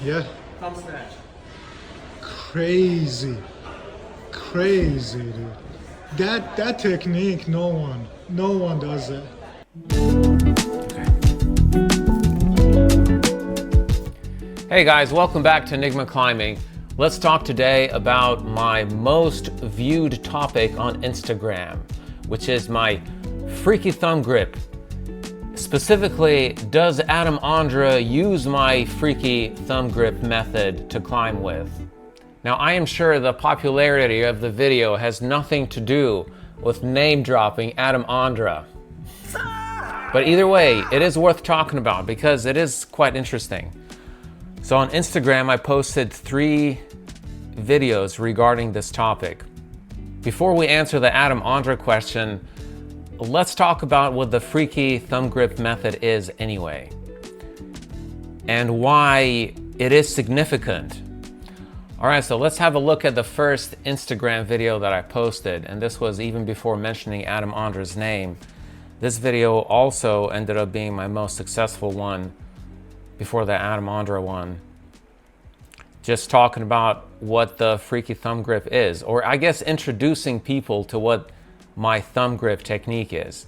Yeah. Thumb smash. Crazy. Crazy, dude. That technique, no one does it. Hey guys, welcome back to Enigma Climbing. Let's talk today about my most viewed topic on Instagram, which is my freaky thumb grip. Specifically, does Adam Ondra use my freaky thumb grip method to climb with? Now, I am sure the popularity of the video has nothing to do with name dropping Adam Ondra. But either way, it is worth talking about because it is quite interesting. So on Instagram, I posted 3 videos regarding this topic. Before we answer the Adam Ondra question, let's talk about what the freaky thumb grip method is anyway, and why it is significant. All right, so let's have a look at the first Instagram video that I posted, and this was even before mentioning Adam Ondra's name. This video also ended up being my most successful one before the Adam Ondra one. Just talking about what the freaky thumb grip is, or I guess introducing people to what my thumb grip technique is.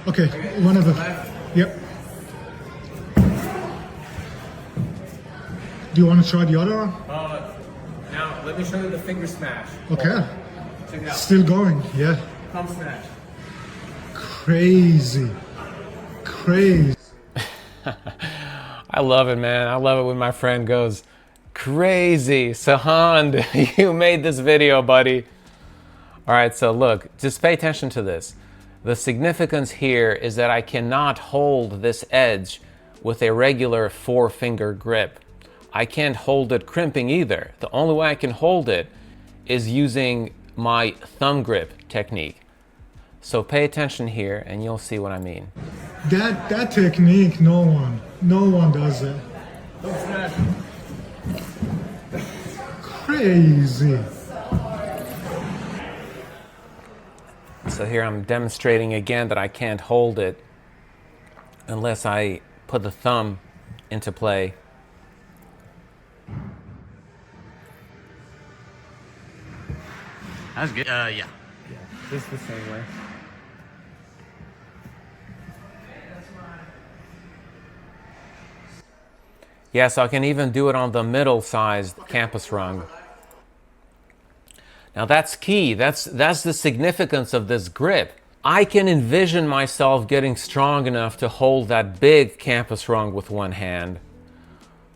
Okay, one of the. Yep. Do you want to try the other one? Now, let me show you the finger smash. Okay. Check it out. Still going, yeah. Thumb smash. Crazy. Crazy. I love it, man. I love it when my friend goes, crazy. Sahand, you made this video, buddy. All right, so look, just pay attention to this. The significance here is that I cannot hold this edge with a regular 4-finger grip. I can't hold it crimping either. The only way I can hold it is using my thumb grip technique. So pay attention here and you'll see what I mean. That technique, no one does it. Thumb smash. Crazy. So here I'm demonstrating again that I can't hold it unless I put the thumb into play. That's good. Yeah. Just the same way. Yeah, so I can even do it on the middle-sized campus rung. Now that's key. That's the significance of this grip. I can envision myself getting strong enough to hold that big campus rung with one hand.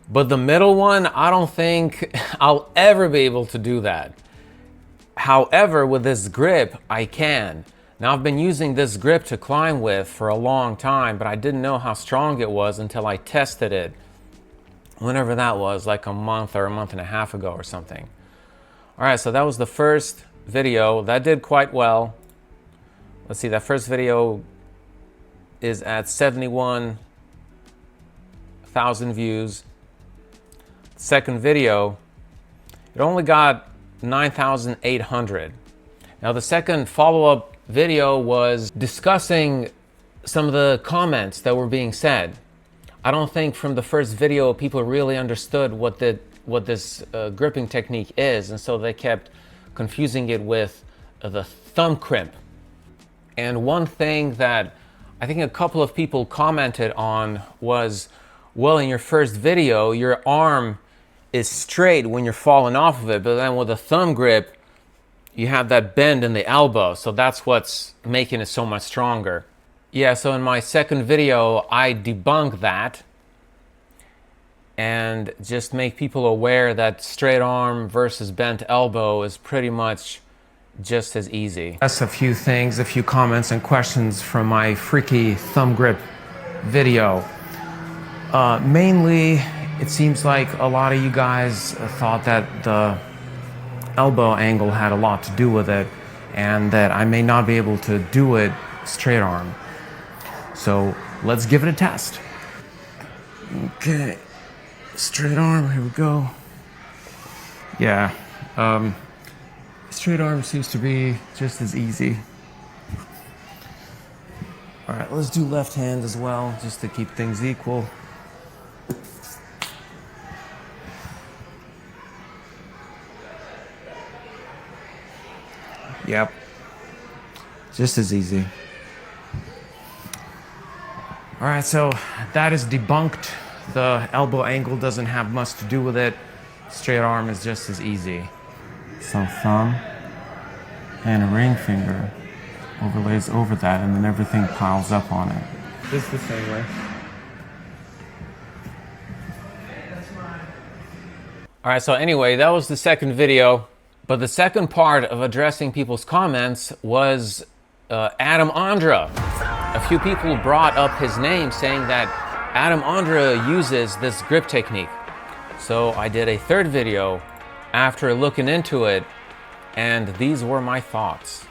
But the middle one, I don't think I'll ever be able to do that. However, with this grip, I can. Now I've been using this grip to climb with for a long time, but I didn't know how strong it was until I tested it. Whenever that was, like a month or a month and a half ago or something. All right, so that was the first video. That did quite well. Let's see, that first video is at 71,000 views. Second video, it only got 9,800. Now the second follow-up video was discussing some of the comments that were being said. I don't think from the first video people really understood what this gripping technique is, and so they kept confusing it with the thumb crimp. And one thing that I think a couple of people commented on was, well, in your first video, your arm is straight when you're falling off of it, but then with a thumb grip, you have that bend in the elbow, so that's what's making it so much stronger. Yeah, so in my second video, I debunk that and just make people aware that straight arm versus bent elbow is pretty much just as easy. That's a few things, a few comments and questions from my freaky thumb grip video. Mainly, it seems like a lot of you guys thought that the elbow angle had a lot to do with it and that I may not be able to do it straight arm. So let's give it a test. Okay, straight arm, here we go. Yeah, straight arm seems to be just as easy. All right, let's do left hand as well, just to keep things equal. Yep. Just as easy. All right, so that is debunked. The elbow angle doesn't have much to do with it. Straight arm is just as easy. So thumb and a ring finger overlays over that, and then everything piles up on it. Just the same way. All right, so anyway, that was the second video. But the second part of addressing people's comments was Adam Ondra. A few people brought up his name saying that Adam Ondra uses this grip technique. So I did a third video after looking into it, and these were my thoughts.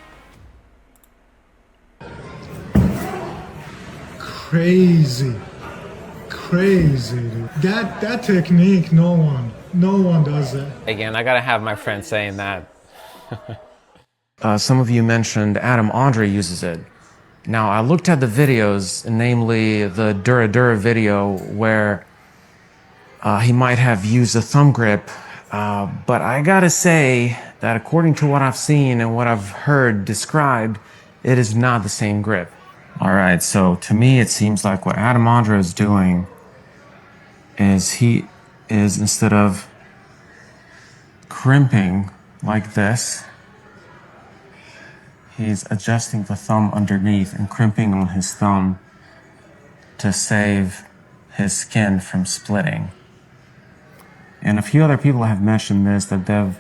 Crazy, dude. That technique, no one does it. Again, I gotta have my friend saying that. Some of you mentioned Adam Ondra uses it. Now, I looked at the videos, namely the Dura video, where he might have used a thumb grip, but I gotta say that according to what I've seen and what I've heard described, it is not the same grip. All right, so to me, it seems like what Adam Ondra is doing is he is, instead of crimping like this, he's adjusting the thumb underneath and crimping on his thumb to save his skin from splitting. And a few other people have mentioned this, that they've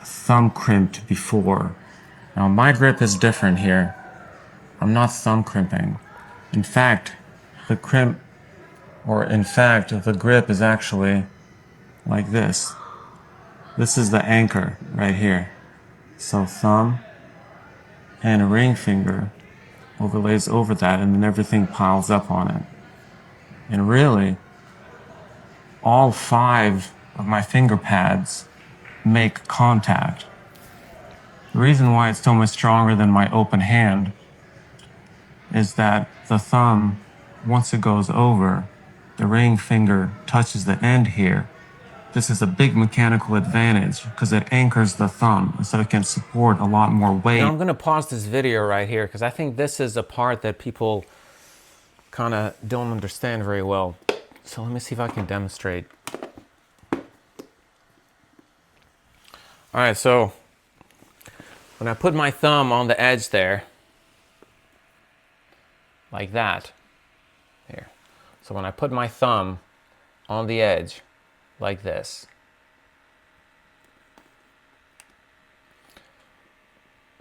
thumb crimped before. Now my grip is different here. I'm not thumb crimping. In fact, the grip is actually like this. This is the anchor right here. So thumb and a ring finger overlays over that, and then everything piles up on it. And really, all 5 of my finger pads make contact. The reason why it's so much stronger than my open hand is that the thumb, once it goes over, the ring finger touches the end here. This is a big mechanical advantage because it anchors the thumb, so it can support a lot more weight. Now I'm going to pause this video right here because I think this is a part that people kind of don't understand very well. So let me see if I can demonstrate. All right, so when I put my thumb on the edge there, like that, here. So when I put my thumb on the edge, like this,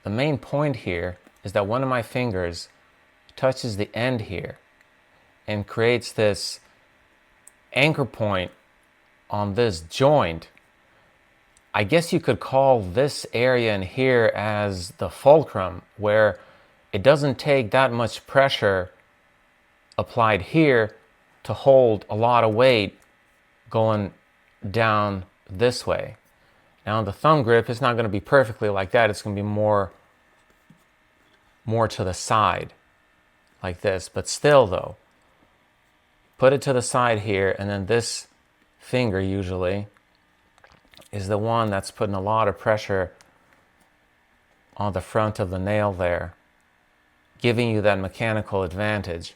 the main point here is that one of my fingers touches the end here and creates this anchor point on this joint. I guess you could call this area in here as the fulcrum, where it doesn't take that much pressure applied here to hold a lot of weight going down this way. Now the thumb grip is not going to be perfectly like that. It's going to be more to the side like this, but still though, put it to the side here, and then this finger usually is the one that's putting a lot of pressure on the front of the nail there, giving you that mechanical advantage.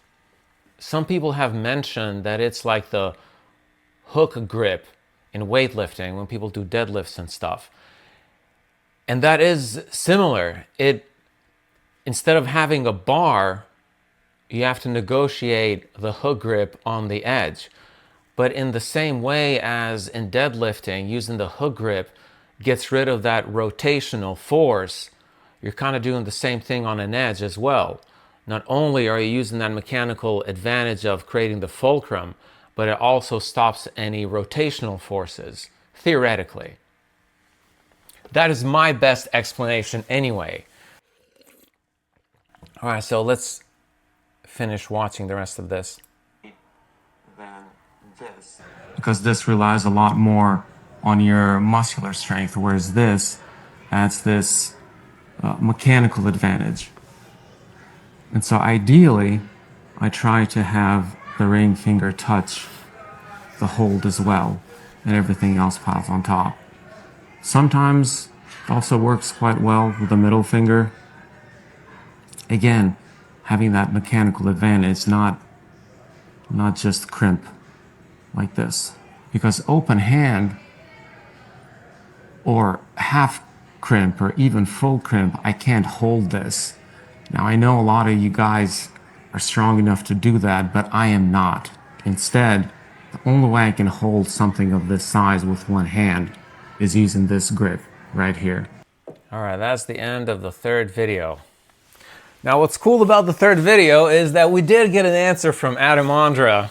Some people have mentioned that it's like the hook grip in weightlifting when people do deadlifts and stuff. And that is similar. Instead of having a bar, you have to negotiate the hook grip on the edge. But in the same way as in deadlifting, using the hook grip gets rid of that rotational force, you're kind of doing the same thing on an edge as well. Not only are you using that mechanical advantage of creating the fulcrum, but it also stops any rotational forces, theoretically. That is my best explanation anyway. All right, so let's finish watching the rest of this. Because this relies a lot more on your muscular strength, whereas this adds this mechanical advantage. And so ideally, I try to have the ring finger touch the hold as well, and everything else piles on top. Sometimes Also works quite well with the middle finger. Again, having that mechanical advantage, not just crimp like this. Because open hand or half crimp or even full crimp, I can't hold this. Now I know a lot of you guys are strong enough to do that, but I am not. Instead, the only way I can hold something of this size with one hand is using this grip right here. All right, that's the end of the third video. Now what's cool about the third video is that we did get an answer from Adam Ondra.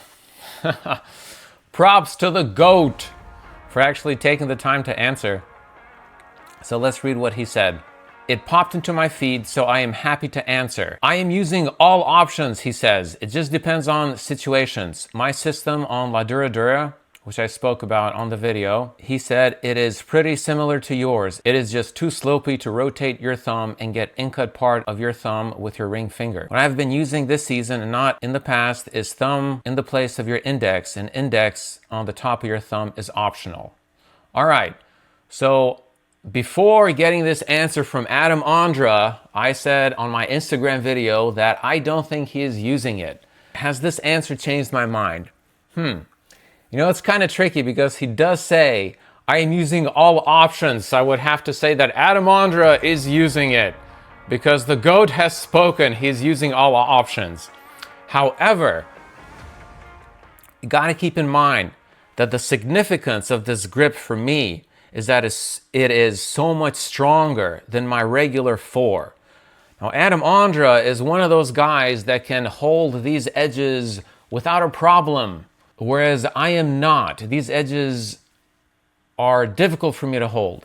Props to the GOAT for actually taking the time to answer. So let's read what he said. It popped into my feed, so I am happy to answer. I am using all options, he says. It just depends on situations. My system on La Dura Dura, which I spoke about on the video, he said it is pretty similar to yours. It is just too slopey to rotate your thumb and get in-cut part of your thumb with your ring finger. What I've been using this season and not in the past is thumb in the place of your index, and index on the top of your thumb is optional. All right, so before getting this answer from Adam Ondra, I said on my Instagram video that I don't think he is using it. Has this answer changed my mind? You know, it's kind of tricky because he does say, I am using all options. So I would have to say that Adam Ondra is using it because the GOAT has spoken. He's using all options. However, you got to keep in mind that the significance of this grip for me is that it is so much stronger than my regular 4. Now, Adam Ondra is one of those guys that can hold these edges without a problem, whereas I am not. These edges are difficult for me to hold.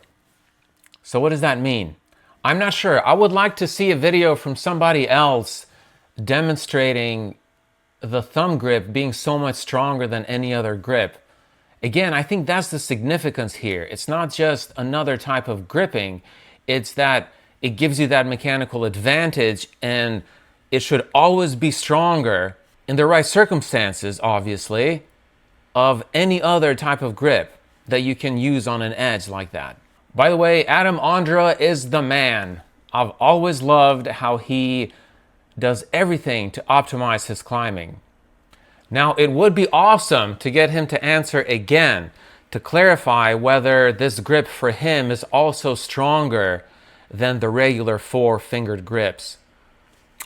So what does that mean? I'm not sure. I would like to see a video from somebody else demonstrating the thumb grip being so much stronger than any other grip. Again, I think that's the significance here. It's not just another type of gripping. It's that it gives you that mechanical advantage, and it should always be stronger in the right circumstances, obviously, of any other type of grip that you can use on an edge like that. By the way, Adam Ondra is the man. I've always loved how he does everything to optimize his climbing. Now, it would be awesome to get him to answer again to clarify whether this grip for him is also stronger than the regular 4-fingered grips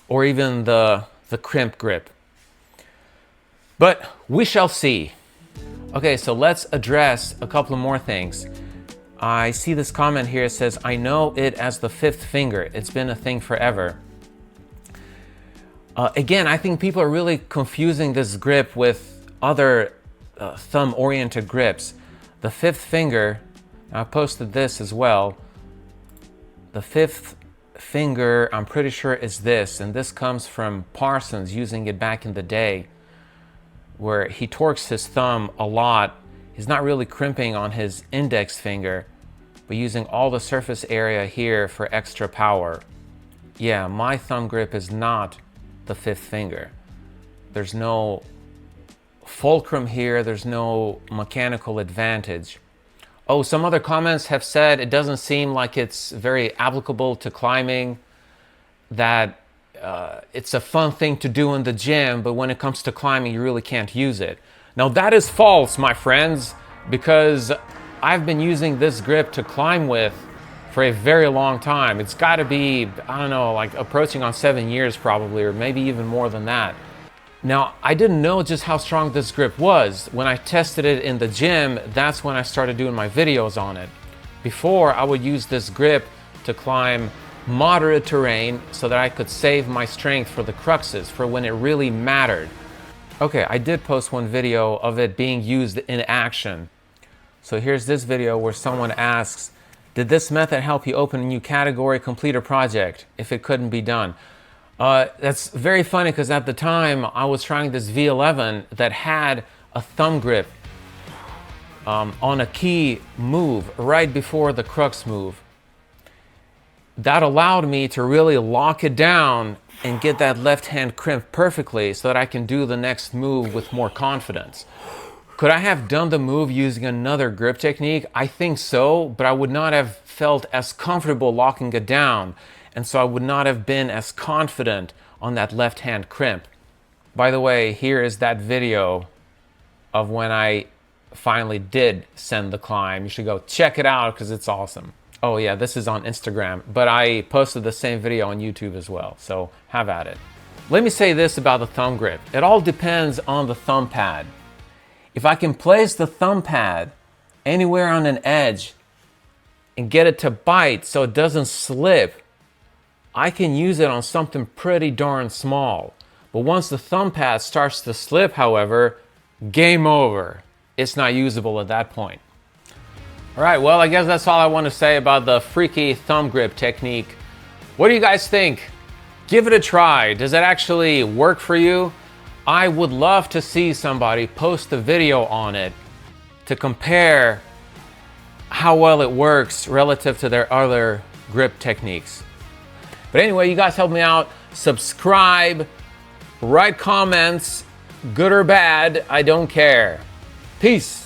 or even the crimp grip. But we shall see. Okay, so let's address a couple of more things. I see this comment here. It says, I know it as the 5th finger. It's been a thing forever. Again, I think people are really confusing this grip with other thumb-oriented grips. The 5th finger, I posted this as well. The 5th finger, I'm pretty sure is this, and this comes from Parsons using it back in the day, where he torques his thumb a lot. He's not really crimping on his index finger, but using all the surface area here for extra power. Yeah, my thumb grip is not the 5th finger. There's no fulcrum here. There's no mechanical advantage. Oh, some other comments have said it doesn't seem like it's very applicable to climbing, that it's a fun thing to do in the gym, but when it comes to climbing, you really can't use it. Now that is false, my friends, because I've been using this grip to climb with for a very long time. It's got to be, I don't know, like approaching on 7 years probably, or maybe even more than that. Now, I didn't know just how strong this grip was. When I tested it in the gym, that's when I started doing my videos on it. Before, I would use this grip to climb moderate terrain so that I could save my strength for the cruxes, for when it really mattered. Okay, I did post one video of it being used in action. So here's this video where someone asks, did this method help you open a new category, complete a project, if it couldn't be done? That's very funny because at the time I was trying this V11 that had a thumb grip on a key move right before the crux move. That allowed me to really lock it down and get that left hand crimp perfectly so that I can do the next move with more confidence. Could I have done the move using another grip technique? I think so, but I would not have felt as comfortable locking it down, and so I would not have been as confident on that left hand crimp. By the way, here is that video of when I finally did send the climb. You should go check it out because it's awesome. Oh yeah, this is on Instagram, but I posted the same video on YouTube as well, so have at it. Let me say this about the thumb grip. It all depends on the thumb pad. If I can place the thumb pad anywhere on an edge and get it to bite so it doesn't slip, I can use it on something pretty darn small. But once the thumb pad starts to slip, however, game over. It's not usable at that point. All right, well, I guess that's all I want to say about the freaky thumb grip technique. What do you guys think? Give it a try. Does it actually work for you? I would love to see somebody post a video on it to compare how well it works relative to their other grip techniques. But anyway, you guys help me out. Subscribe, write comments, good or bad, I don't care. Peace.